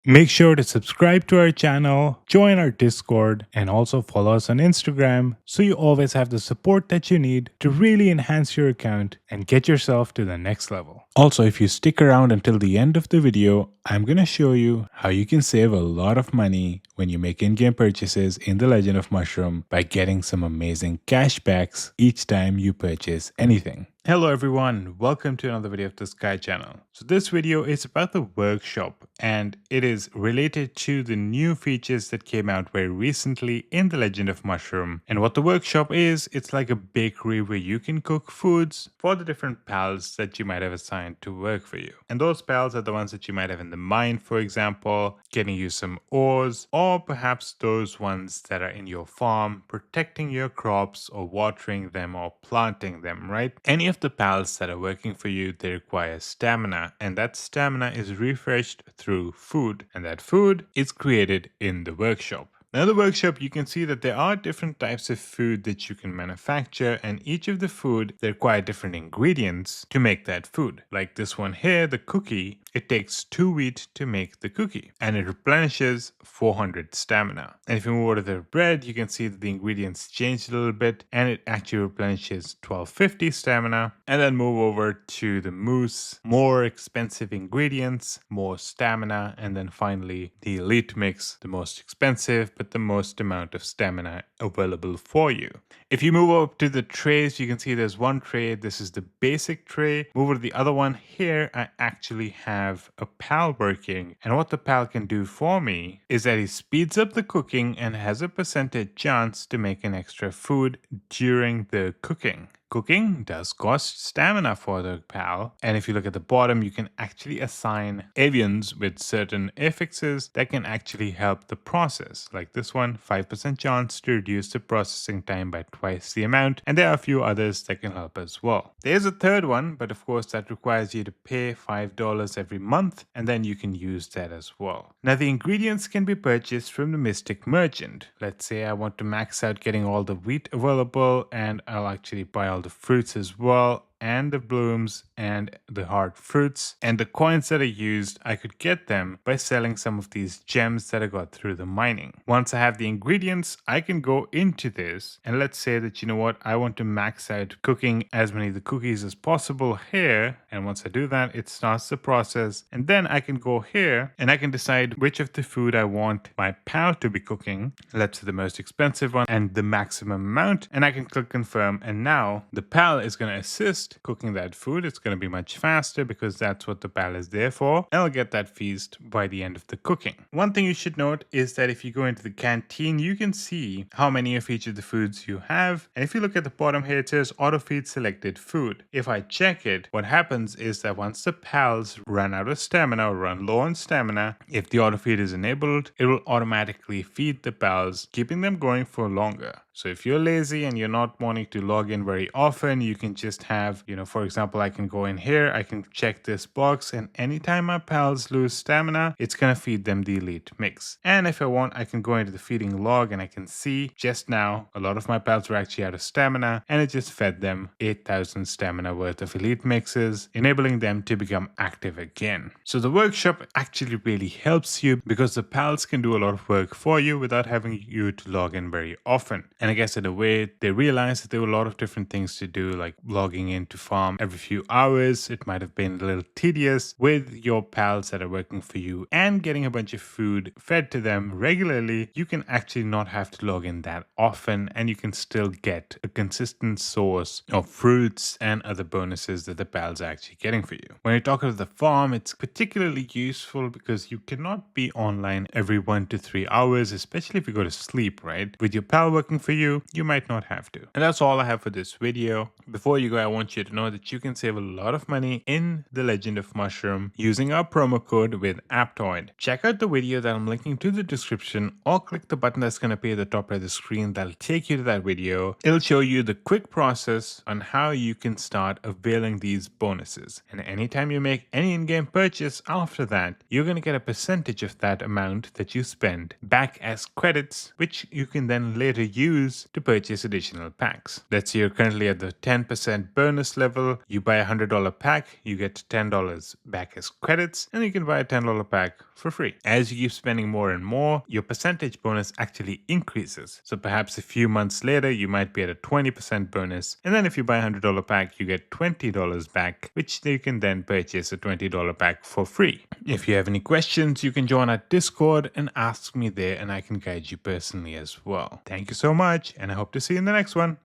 Make sure to subscribe to our channel, join our Discord, and also follow us on Instagram so you always have the support that you need to really enhance your account and get yourself to the next level. Also, if you stick around until the end of the video, I'm going to show you how you can save a lot of money when you make in-game purchases in The Legend of Mushroom by getting some amazing cashbacks each time you purchase anything. Hello everyone, welcome to another video of the Sky channel. So this video is about the workshop and it is related to the new features that came out very recently in The Legend of Mushroom. And what the workshop is, it's like a bakery where you can cook foods for the different pals that you might have assigned to work for you. And those pals are the ones that you might have in the mine, for example, getting you some ores, or perhaps those ones that are in your farm, protecting your crops or watering them or planting them, right? Any of the pals that are working for you, they require stamina, and that stamina is refreshed through food, and that food is created in the workshop. Now, in the workshop, you can see that there are different types of food that you can manufacture, and each of the food, they require different ingredients to make that food. Like this one here, the cookie, it takes 2 wheat to make the cookie, and it replenishes 400 stamina. And if you move over to the bread, you can see that the ingredients changed a little bit, and it actually replenishes 1250 stamina. And then move over to the mousse, more expensive ingredients, more stamina, and then finally the elite mix, the most expensive, but the most amount of stamina available for you. If you move up to the trays, you can see there's one tray. This is the basic tray. Move over to the other one. Here, I actually have a pal working. And what the pal can do for me is that he speeds up the cooking and has a percentage chance to make an extra food during the cooking. Cooking does cost stamina for the pal, and if you look at the bottom, you can actually assign avians with certain affixes that can actually help the process. Like this one, 5% chance to reduce the processing time by twice the amount, and there are a few others that can help as well. There's a third one, but of course that requires you to pay $5 every month, and then you can use that as well. Now the ingredients can be purchased from the Mystic Merchant. Let's say I want to max out getting all the wheat available, and I'll actually buy all the fruits as well, and the blooms and the hard fruits, and the coins that I used, I could get them by selling some of these gems that I got through the mining. Once I have the ingredients, I can go into this, and let's say that, you know what, I want to max out cooking as many of the cookies as possible here, and once I do that, it starts the process, and then I can go here and I can decide which of the food I want my pal to be cooking. Let's say the most expensive one and the maximum amount, and I can click confirm, and now the pal is going to assist cooking that food. It's going to be much faster because that's what the pal is there for. And I'll get that feast by the end of the cooking. One thing you should note is that if you go into the canteen, you can see how many of each of the foods you have. And if you look at the bottom here, it says auto feed selected food. If I check it, what happens is that once the pals run out of stamina or run low on stamina, if the auto feed is enabled, it will automatically feed the pals, keeping them going for longer. So if you're lazy and you're not wanting to log in very often, you can just have, for example, I can go in here, I can check this box, and anytime my pals lose stamina, it's going to feed them the elite mix. And if I want, I can go into the feeding log and I can see just now, a lot of my pals were actually out of stamina, and it just fed them 8,000 stamina worth of elite mixes, enabling them to become active again. So the workshop actually really helps you because the pals can do a lot of work for you without having you to log in very often. And I guess in a way, they realized that there were a lot of different things to do, like logging in to farm every few hours. It might have been a little tedious with your pals that are working for you and getting a bunch of food fed to them regularly. You can actually not have to log in that often, and you can still get a consistent source of fruits and other bonuses that the pals are actually getting for you. When you talk about the farm, it's particularly useful because you cannot be online every 1 to 3 hours, especially if you go to sleep, right? With your pal working for you might not have to. And that's all I have for this video. Before you go, I want you to know that you can save a lot of money in The Legend of Mushroom using our promo code with Aptoide. Check out the video that I'm linking to the description, or click the button that's going to appear at the top right of the screen. That'll take you to that video. It'll show you the quick process on how you can start availing these bonuses. And anytime you make any in-game purchase after that, you're going to get a percentage of that amount that you spend back as credits, which you can then later use use to purchase additional packs. Let's say you're currently at the 10% bonus level. You buy a $100 pack, you get $10 back as credits, and you can buy a $10 pack for free. As you keep spending more and more, your percentage bonus actually increases. So perhaps a few months later, you might be at a 20% bonus. And then if you buy a $100 pack, you get $20 back, which you can then purchase a $20 pack for free. If you have any questions, you can join our Discord and ask me there, and I can guide you personally as well. Thank you so much, and I hope to see you in the next one.